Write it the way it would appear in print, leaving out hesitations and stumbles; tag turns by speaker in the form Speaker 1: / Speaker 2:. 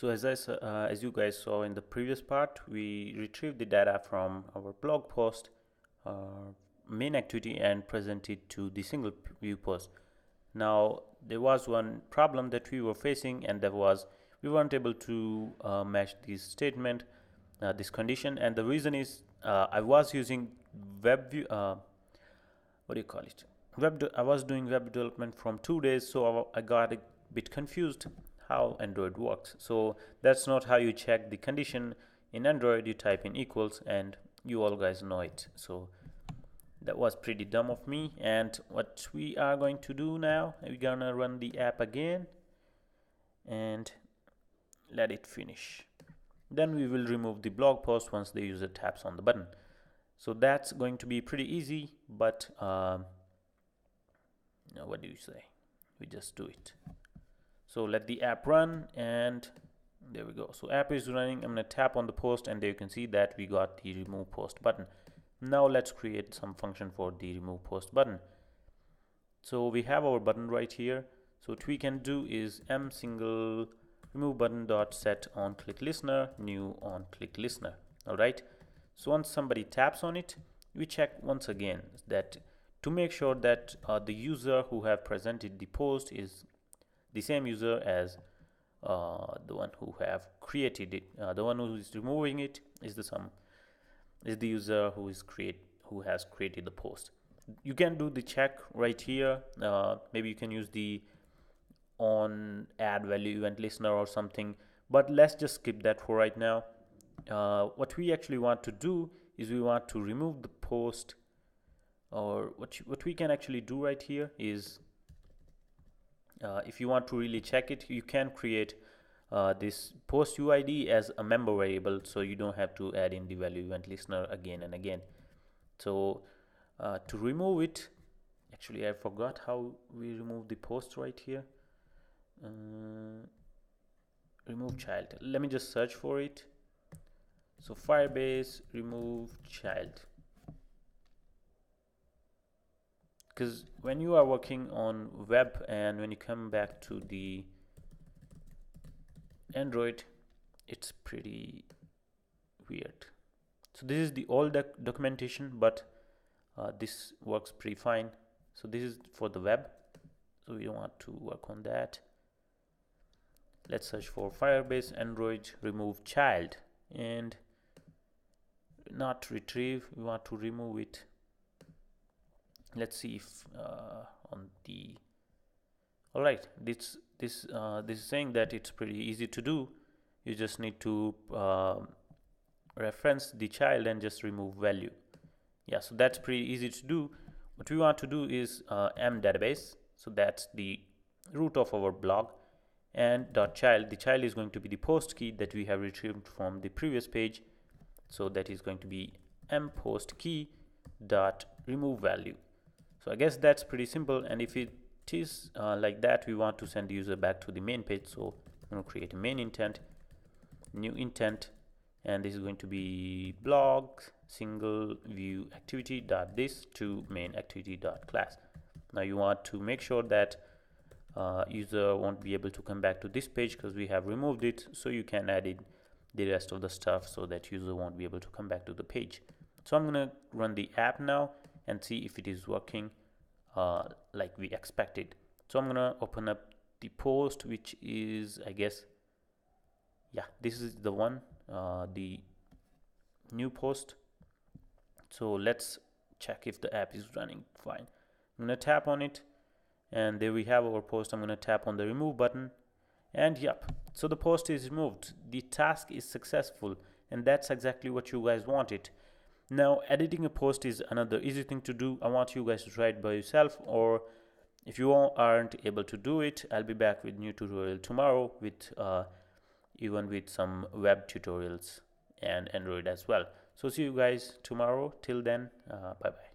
Speaker 1: So as you guys saw in the previous part, we retrieved the data from our blog post, main activity, and present it to the single view post. Now there was one problem that we were facing, and that was we weren't able to match this statement, this condition, and the reason is I was using web view, what do you call it? I was doing web development from 2 days, so I got a bit confused how Android works. So that's not how you check the condition in Android. You type in equals, and you all guys know it. So that was pretty dumb of me. And what we are going to do now, we're gonna run the app again and let it finish. Then we will remove the blog post once the user taps on the button. So that's going to be pretty easy, but what do you say? We just do it. So let the app run, and there we go. So app is running. I'm gonna tap on the post, and there you can see that we got the remove post button. Now let's create some function for the remove post button. So we have our button right here. So what we can do is m single remove button dot set on click listener new on click listener. All right. So once somebody taps on it, we check once again that to make sure that the user who have presented the post is the same user as the one who have created it. The one who is removing it is the user who has created the post. You can do the check right here. Maybe you can use the on add value event listener or something, but let's just skip that for right now. What we actually want to do is we want to remove the post, or what we can actually do right here is if you want to really check it, you can create this post UID as a member variable, so you don't have to add in the value event listener again and again. So to remove it, actually I forgot how we remove the post right here. Remove child. Let me just search for it. So Firebase remove child, because when you are working on web and when you come back to the Android, it's pretty weird. So this is the old documentation, but this works pretty fine. So this is for the web, so we don't want to work on that. Let's search for Firebase Android remove child, and not retrieve, we want to remove it. Let's see if on the all right, this is saying that it's pretty easy to do. You just need to reference the child and just remove value. Yeah, so that's pretty easy to do. What we want to do is m database, so that's the root of our blog, and dot child. The child is going to be the post key that we have retrieved from the previous page, so that is going to be m post key dot remove value. So I guess that's pretty simple, and if it is like that, we want to send the user back to the main page. So I'm going to create a main intent, new intent, and this is going to be blog single view activity dot this to main activity dot class. Now you want to make sure that user won't be able to come back to this page because we have removed it, so you can add in the rest of the stuff so that user won't be able to come back to the page. So I'm gonna run the app now and see if it is working like we expected. So I'm gonna open up the post, which is, I guess, yeah, this is the one, the new post. So let's check if the app is running fine. I'm gonna tap on it, and there we have our post. I'm gonna tap on the remove button, and yep, so the post is removed. The task is successful, and that's exactly what you guys wanted. Now editing a post is another easy thing to do. I want you guys to try it by yourself, or if you aren't able to do it, I'll be back with new tutorial tomorrow with even with some web tutorials and Android as well. So see you guys tomorrow. Till then, bye bye.